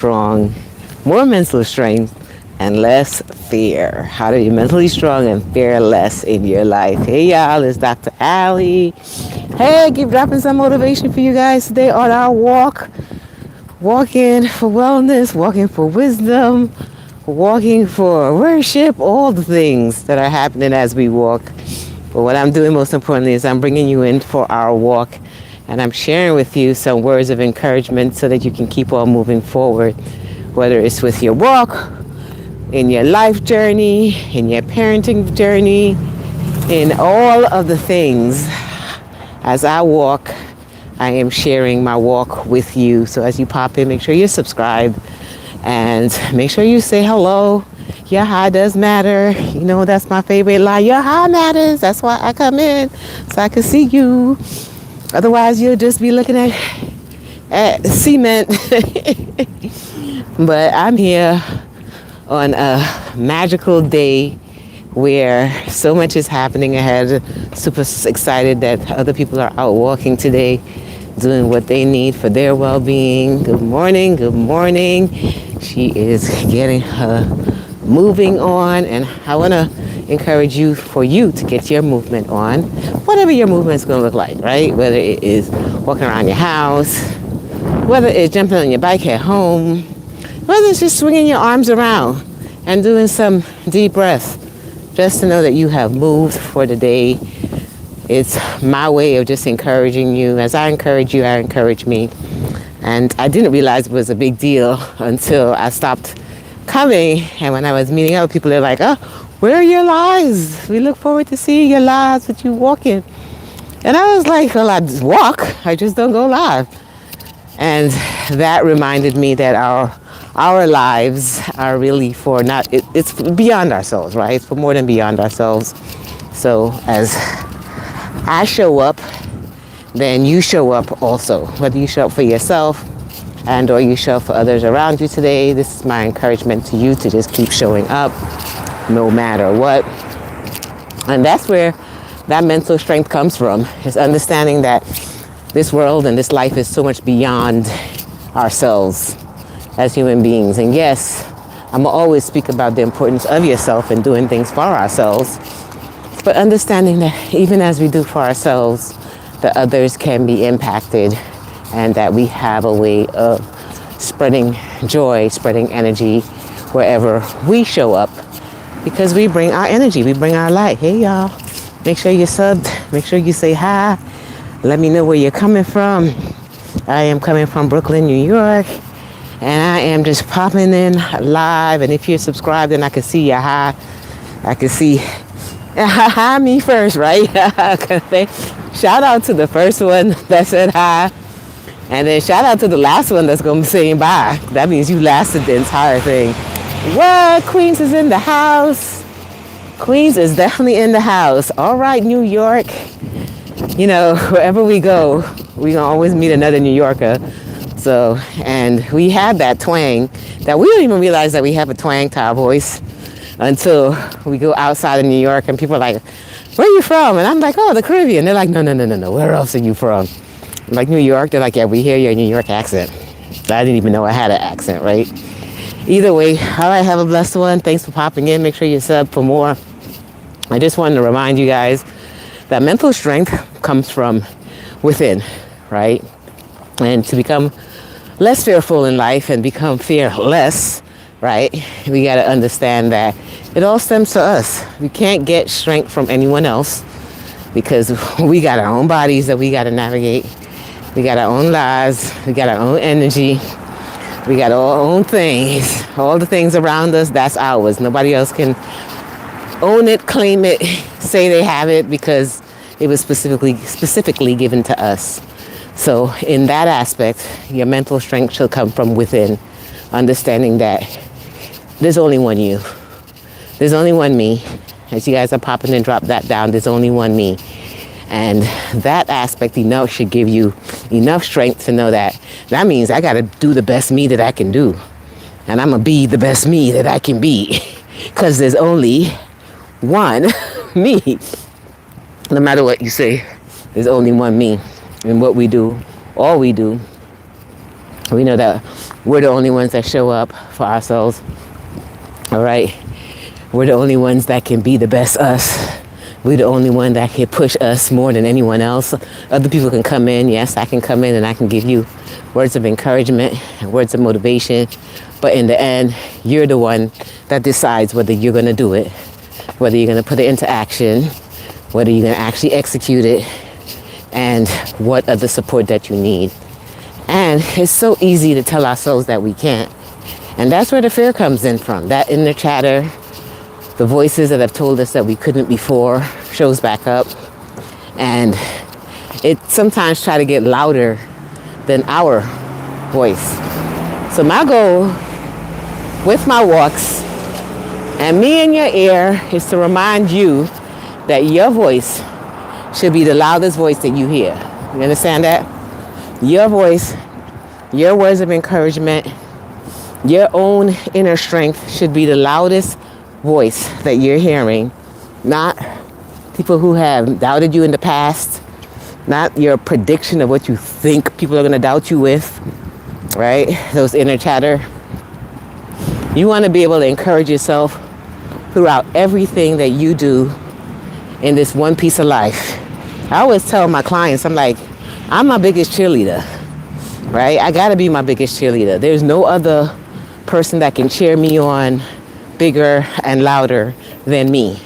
strong, more mental strength, and less fear. How to be mentally strong and fear less in your life. Hey y'all, it's Dr. Ali. Hey, keep dropping some motivation for you guys today on our walk. Walking for wellness, walking for wisdom, walking for worship, all the things that are happening as we walk. But what I'm doing most importantly is I'm bringing you in for our walk, and I'm sharing with you some words of encouragement so that you can keep on moving forward, whether it's with your walk, in your life journey, in your parenting journey, in all of the things. As I walk, I am sharing my walk with you. So as you pop in, make sure you're subscribed and make sure you say hello. Your hi does matter. You know, that's my favorite line. Your hi matters. That's why I come in, so I can see you. Otherwise, you'll just be looking at cement. But I'm here on a magical day where so much is happening ahead. Super excited that other people are out walking today, doing what they need for their well-being. Good morning, good morning. She is getting her moving on, and I want to encourage you for you to get your movement on, whatever your movement is going to look like, right? Whether it is walking around your house, whether it's jumping on your bike at home, whether it's just swinging your arms around and doing some deep breaths, just to know that you have moved for the day. It's my way of just encouraging you. As I encourage you, I encourage me. And I didn't realize it was a big deal until I stopped coming. And when I was meeting other people, they're like, oh, where are your lives? We look forward to seeing your lives with you walking. And I was like, well, I just walk. I just don't go live. And that reminded me that our lives are really for it's beyond ourselves, right? It's for more than beyond ourselves. So as I show up, then you show up also. Whether you show up for yourself and or you show up for others around you today, this is my encouragement to you to just keep showing up no matter what. And that's where that mental strength comes from, is understanding that this world and this life is so much beyond ourselves as human beings. And yes, I'm gonna always speak about the importance of yourself and doing things for ourselves, but understanding that even as we do for ourselves, that others can be impacted, and that we have a way of spreading joy, spreading energy wherever we show up, because we bring our energy, we bring our light. Hey y'all, make sure you're subbed, make sure you say hi, let me know where you're coming from. I am coming from Brooklyn, New York, and I am just popping in live. And if you're subscribed, then I can see your hi. I can see hi me first, right? Shout out to the first one that said hi, and then shout out to the last one that's gonna be saying bye. That means you lasted the entire thing. What? Queens is in the house. Queens is definitely in the house. All right, New York. You know, wherever we go, we gonna always meet another New Yorker. So, and we have that twang that we don't even realize that we have a twang to our voice until we go outside of New York and people are like, where are you from? And I'm like, oh, the Caribbean. They're like, no, where else are you from? I'm like, New York. They're like, yeah, we hear your New York accent. I didn't even know I had an accent, right? Either way, all right, have a blessed one. Thanks for popping in. Make sure you sub for more. I just wanted to remind you guys that mental strength comes from within, right? And to become less fearful in life and become fearless, right? We got to understand that it all stems to us. We can't get strength from anyone else, because we got our own bodies that we got to navigate. We got our own lives. We got our own energy. We got our own things. All the things around us, that's ours. Nobody else can own it, claim it, say they have it, because it was specifically given to us. So in that aspect, your mental strength shall come from within, understanding that there's only one you. There's only one me. As you guys are popping and drop that down, there's only one me. And that aspect enough should give you enough strength to know that that means I got to do the best me that I can do. And I'm going to be the best me that I can be. Because there's only one me. No matter what you say, there's only one me. And what we do, all we do, we know that We're the only ones that show up for ourselves. All right. We're the only ones that can be the best us. We're the only one that can push us more than anyone else. Other people can come in. Yes, I can come in and I can give you words of encouragement and words of motivation. But in the end, you're the one that decides whether you're going to do it, whether you're going to put it into action, whether you're going to actually execute it, and what other support that you need. And it's so easy to tell ourselves that we can't. And that's where the fear comes in from. That inner chatter, the voices that have told us that we couldn't before shows back up. And it sometimes try to get louder than our voice. So my goal with my walks and me in your ear is to remind you that your voice should be the loudest voice that you hear. You understand that? Your voice, your words of encouragement, your own inner strength should be the loudest voice that you're hearing, not people who have doubted you in the past, not your prediction of what you think people are going to doubt you with, right? Those inner chatter. You want to be able to encourage yourself throughout everything that you do in this one piece of life. I always tell my clients, I'm like, I'm my biggest cheerleader, right? I got to be my biggest cheerleader. There's no other person that can cheer me on bigger and louder than me.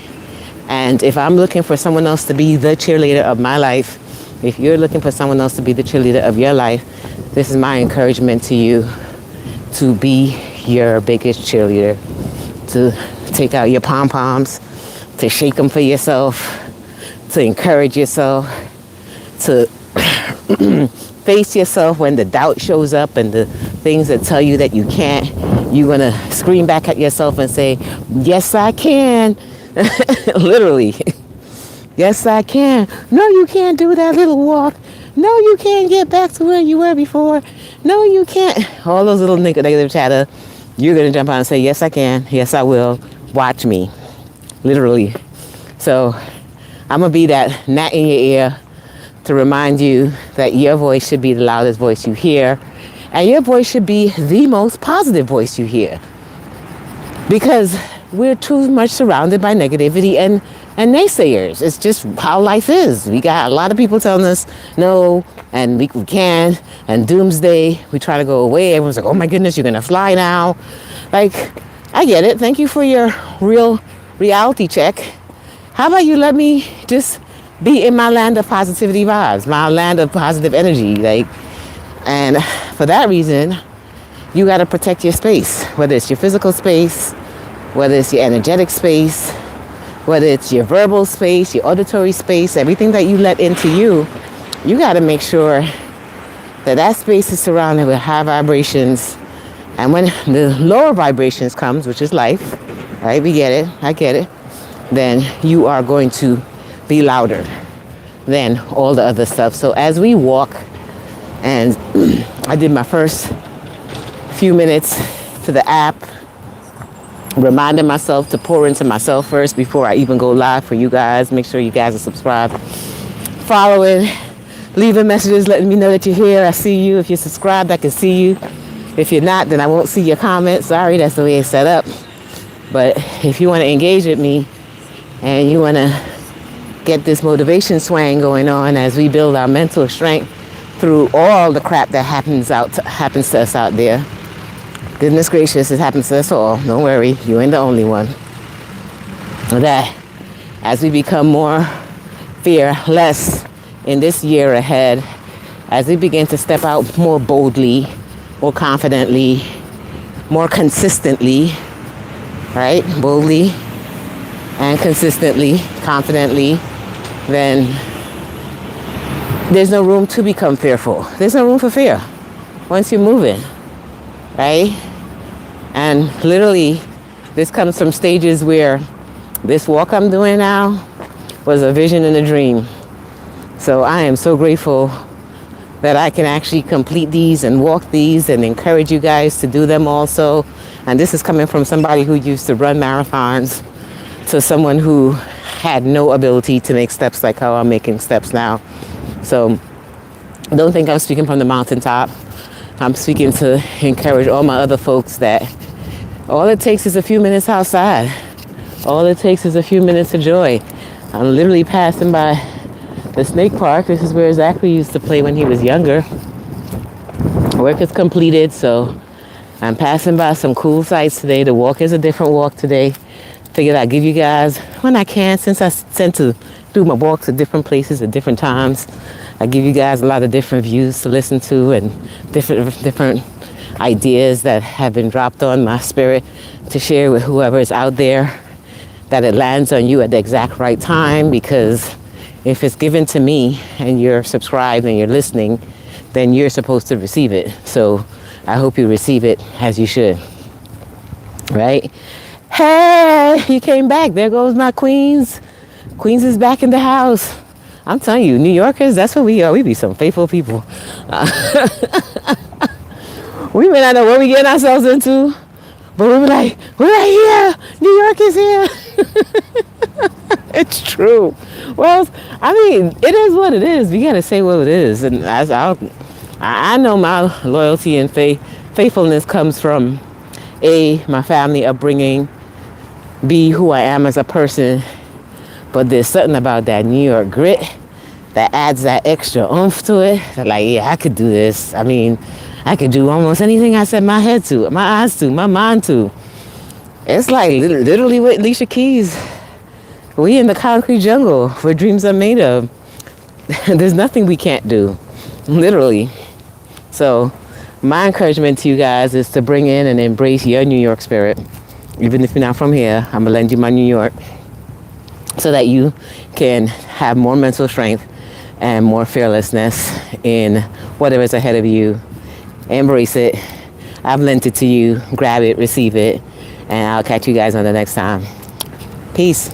And if I'm looking for someone else to be the cheerleader of my life, if you're looking for someone else to be the cheerleader of your life, this is my encouragement to you to be your biggest cheerleader, to take out your pom-poms, to shake them for yourself, to encourage yourself, to face yourself when the doubt shows up and the things that tell you that you can't. You're going to scream back at yourself and say, yes, I can. Literally. Yes, I can. No, you can't do that little walk. No, you can't get back to where you were before. No, you can't. All those little negative chatter. You're going to jump out and say, yes, I can. Yes, I will. Watch me. Literally. So I'm going to be that gnat in your ear to remind you that your voice should be the loudest voice you hear. And your voice should be the most positive voice you hear. Because we're too much surrounded by negativity and naysayers. It's just how life is. We got a lot of people telling us no, and we can, and doomsday. We try to go away. Everyone's like, oh my goodness, you're going to fly now. Like, I get it. Thank you for your real reality check. How about you let me just be in my land of positivity vibes, my land of positive energy. And for that reason, you got to protect your space, whether it's your physical space, whether it's your energetic space, whether it's your verbal space, your auditory space, everything that you let into you, you got to make sure that that space is surrounded with high vibrations. And when the lower vibrations comes, which is life, right? We get it. I get it. Then you are going to be louder than all the other stuff. So as we walk, and I did my first few minutes to the app, reminding myself to pour into myself first before I even go live for you guys. Make sure you guys are subscribed, following, leaving messages, letting me know that you're here. I see you. If you're subscribed, I can see you. If you're not, then I won't see your comments. Sorry, that's the way it's set up. But if you want to engage with me and you want to get this motivation swang going on as we build our mental strength through all the crap that happens to us out there. Goodness gracious, it happens to us all. Don't worry, you ain't the only one. That as we become more fearless in this year ahead, as we begin to step out more boldly, more confidently, more consistently, right? Boldly and consistently, confidently, then there's no room to become fearful. There's no room for fear once you're moving, right? And literally, this comes from stages where this walk I'm doing now was a vision and a dream. So I am so grateful that I can actually complete these and walk these and encourage you guys to do them also. And this is coming from somebody who used to run marathons to someone who had no ability to make steps like how I'm making steps now. So don't think I'm speaking from the mountaintop. I'm speaking to encourage all my other folks that all it takes is a few minutes outside. All it takes is a few minutes of joy. I'm literally passing by the snake park. This is where Zachary used to play when he was younger. Work is completed, so I'm passing by some cool sights today. The walk is a different walk today. Figured I'd give you guys, when I can, since I tend to do my walks at different places at different times, I give you guys a lot of different views to listen to and different ideas that have been dropped on my spirit to share with whoever is out there, that it lands on you at the exact right time, because if it's given to me and you're subscribed and you're listening, then you're supposed to receive it. So I hope you receive it as you should, right? Hey, you came back. There goes my Queens. Queens is back in the house. I'm telling you, New Yorkers, that's what we are. We be some faithful people. We may not know what we getting ourselves into, but we be like, we're right here. New York is here. It's true. Well, I mean, it is what it is. We got to say what it is. And I know my loyalty and faithfulness comes from A, my family upbringing, B, who I am as a person. But there's something about that New York grit that adds that extra oomph to it. Like, yeah, I could do this. I mean, I could do almost anything I set my head to, my eyes to, my mind to. It's like literally with Alicia Keys. We in the concrete jungle where dreams are made of. There's nothing we can't do, literally. So my encouragement to you guys is to bring in and embrace your New York spirit. Even if you're not from here, I'm gonna lend you my New York so that you can have more mental strength and more fearlessness in whatever's ahead of you. Embrace it. I've lent it to you. Grab it, receive it, and I'll catch you guys on the next time. Peace.